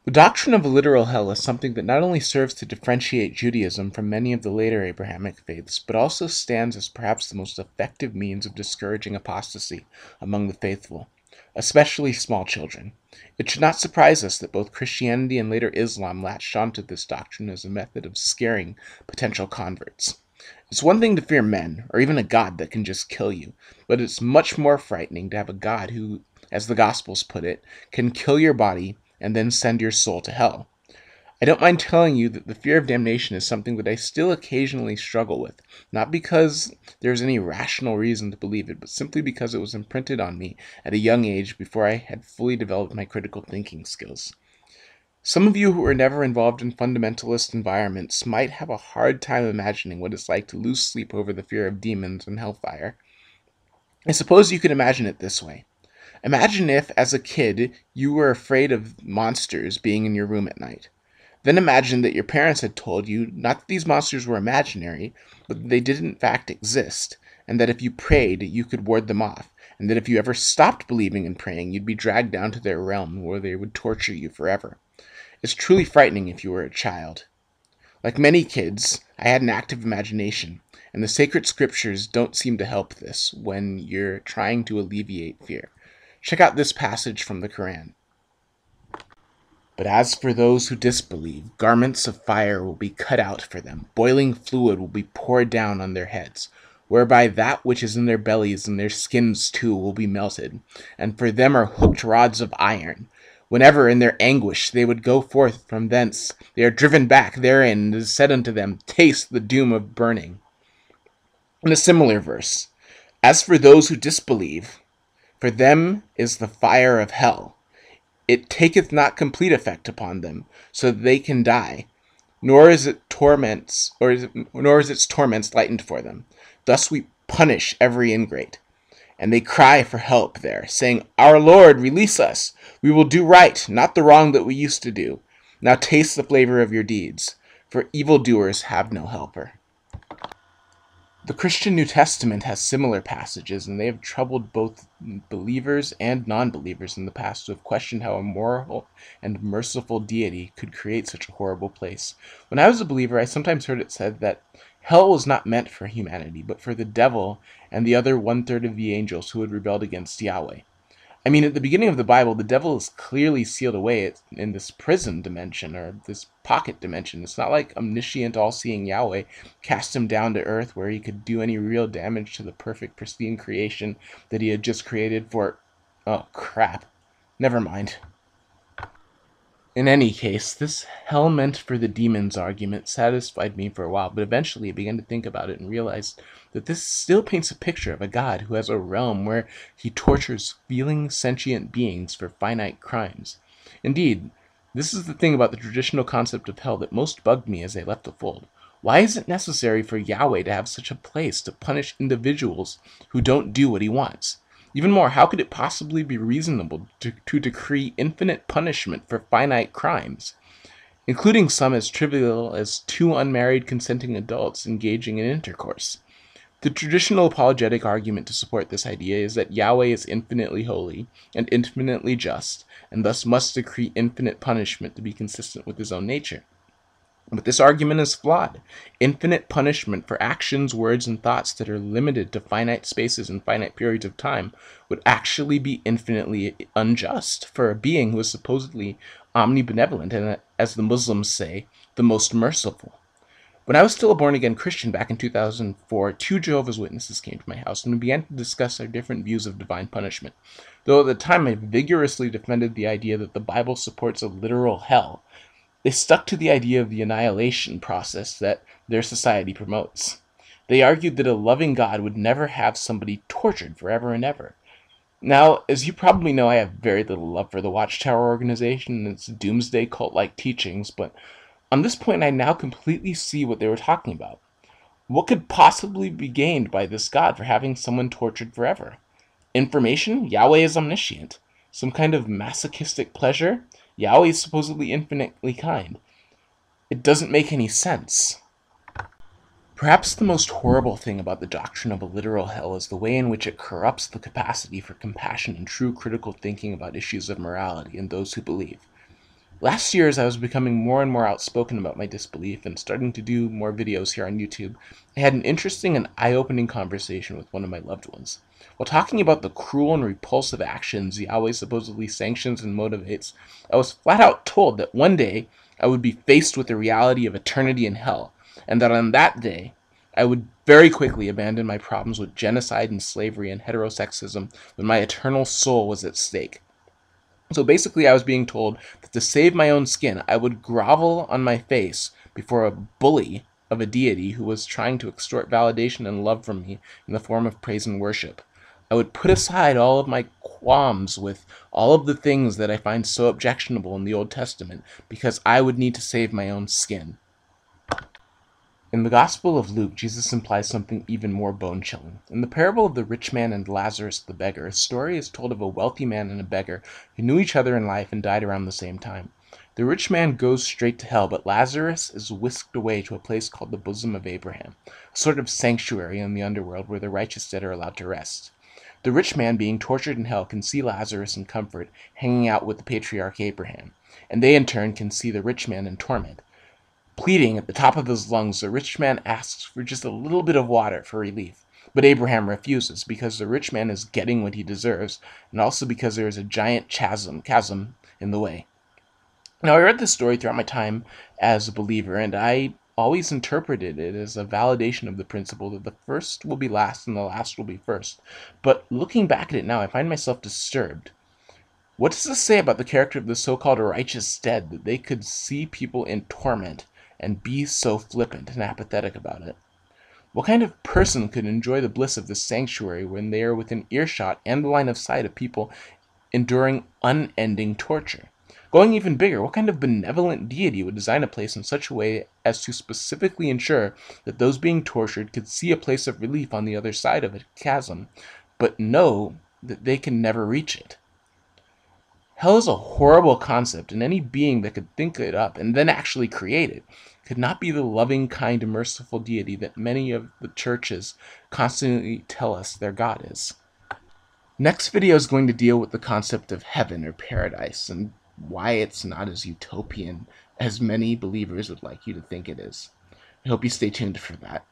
The doctrine of a literal hell is something that not only serves to differentiate Judaism from many of the later Abrahamic faiths, but also stands as perhaps the most effective means of discouraging apostasy among the faithful, especially small children. It should not surprise us that both Christianity and later Islam latched onto this doctrine as a method of scaring potential converts. It's one thing to fear men, or even a God that can just kill you, but it's much more frightening to have a God who, as the Gospels put it, can kill your body and then send your soul to hell. I don't mind telling you that the fear of damnation is something that I still occasionally struggle with, not because there's any rational reason to believe it, but simply because it was imprinted on me at a young age before I had fully developed my critical thinking skills. Some of you who were never involved in fundamentalist environments might have a hard time imagining what it's like to lose sleep over the fear of demons and hellfire. I suppose you could imagine it this way. Imagine if, as a kid, you were afraid of monsters being in your room at night. Then imagine that your parents had told you not that these monsters were imaginary, but that they did in fact exist, and that if you prayed, you could ward them off, and that if you ever stopped believing and praying, you'd be dragged down to their realm where they would torture you forever. It's truly frightening if you were a child. Like many kids, I had an active imagination, and the sacred scriptures don't seem to help this when you're trying to alleviate fear. Check out this passage from the Quran. But as for those who disbelieve, garments of fire will be cut out for them, boiling fluid will be poured down on their heads, whereby that which is in their bellies and their skins too will be melted, and for them are hooked rods of iron. Whenever in their anguish they would go forth from thence, they are driven back therein, and it is said unto them, Taste the doom of burning. In a similar verse, as for those who disbelieve, for them is the fire of hell. It taketh not complete effect upon them, so that they can die, nor is its torments lightened for them. Thus we punish every ingrate. And they cry for help there, saying, Our Lord, release us. We will do right, not the wrong that we used to do. Now taste the flavor of your deeds, for evildoers have no helper. The Christian New Testament has similar passages, and they have troubled both believers and non-believers in the past who have questioned how a moral and merciful deity could create such a horrible place. When I was a believer, I sometimes heard it said that hell was not meant for humanity, but for the devil and the other one-third of the angels who had rebelled against Yahweh. I mean, at the beginning of the Bible, the devil is clearly sealed away in this prison dimension, or this pocket dimension. It's not like omniscient, all-seeing Yahweh cast him down to earth where he could do any real damage to the perfect, pristine creation that he had just created for... Oh, crap. Never mind. In any case, this hell meant for the demons argument satisfied me for a while, but eventually I began to think about it and realized that this still paints a picture of a God who has a realm where he tortures feeling sentient beings for finite crimes. Indeed, this is the thing about the traditional concept of hell that most bugged me as I left the fold. Why is it necessary for Yahweh to have such a place to punish individuals who don't do what he wants? Even more, how could it possibly be reasonable to decree infinite punishment for finite crimes, including some as trivial as two unmarried consenting adults engaging in intercourse? The traditional apologetic argument to support this idea is that Yahweh is infinitely holy and infinitely just, and thus must decree infinite punishment to be consistent with his own nature. But this argument is flawed. Infinite punishment for actions, words, and thoughts that are limited to finite spaces and finite periods of time would actually be infinitely unjust for a being who is supposedly omnibenevolent and, as the Muslims say, the most merciful. When I was still a born-again Christian back in 2004, two Jehovah's Witnesses came to my house and we began to discuss our different views of divine punishment. Though at the time I vigorously defended the idea that the Bible supports a literal hell, they stuck to the idea of the annihilation process that their society promotes. They argued that a loving God would never have somebody tortured forever and ever. Now, as you probably know, I have very little love for the Watchtower organization and its doomsday cult-like teachings, but on this point I now completely see what they were talking about. What could possibly be gained by this God for having someone tortured forever? Information? Yahweh is omniscient. Some kind of masochistic pleasure? Yahweh is supposedly infinitely kind. It doesn't make any sense. Perhaps the most horrible thing about the doctrine of a literal hell is the way in which it corrupts the capacity for compassion and true critical thinking about issues of morality in those who believe. Last year, as I was becoming more and more outspoken about my disbelief and starting to do more videos here on YouTube, I had an interesting and eye-opening conversation with one of my loved ones. While talking about the cruel and repulsive actions Yahweh supposedly sanctions and motivates, I was flat out told that one day I would be faced with the reality of eternity in hell, and that on that day, I would very quickly abandon my problems with genocide and slavery and heterosexism when my eternal soul was at stake. So basically, I was being told that to save my own skin, I would grovel on my face before a bully of a deity who was trying to extort validation and love from me in the form of praise and worship. I would put aside all of my qualms with all of the things that I find so objectionable in the Old Testament because I would need to save my own skin. In the Gospel of Luke, Jesus implies something even more bone-chilling. In the parable of the rich man and Lazarus the beggar, a story is told of a wealthy man and a beggar who knew each other in life and died around the same time. The rich man goes straight to hell, but Lazarus is whisked away to a place called the bosom of Abraham, a sort of sanctuary in the underworld where the righteous dead are allowed to rest. The rich man, being tortured in hell, can see Lazarus in comfort, hanging out with the patriarch Abraham, and they in turn can see the rich man in torment. Pleading at the top of his lungs, the rich man asks for just a little bit of water for relief. But Abraham refuses because the rich man is getting what he deserves, and also because there is a giant chasm in the way. Now, I read this story throughout my time as a believer, and I always interpreted it as a validation of the principle that the first will be last and the last will be first. But looking back at it now, I find myself disturbed. What does this say about the character of the so-called righteous dead, that they could see people in torment and be so flippant and apathetic about it? What kind of person could enjoy the bliss of this sanctuary when they are within earshot and the line of sight of people enduring unending torture? Going even bigger, what kind of benevolent deity would design a place in such a way as to specifically ensure that those being tortured could see a place of relief on the other side of a chasm, but know that they can never reach it? Hell is a horrible concept, and any being that could think it up and then actually create it could not be the loving, kind, and merciful deity that many of the churches constantly tell us their God is. Next video is going to deal with the concept of heaven or paradise and why it's not as utopian as many believers would like you to think it is. I hope you stay tuned for that.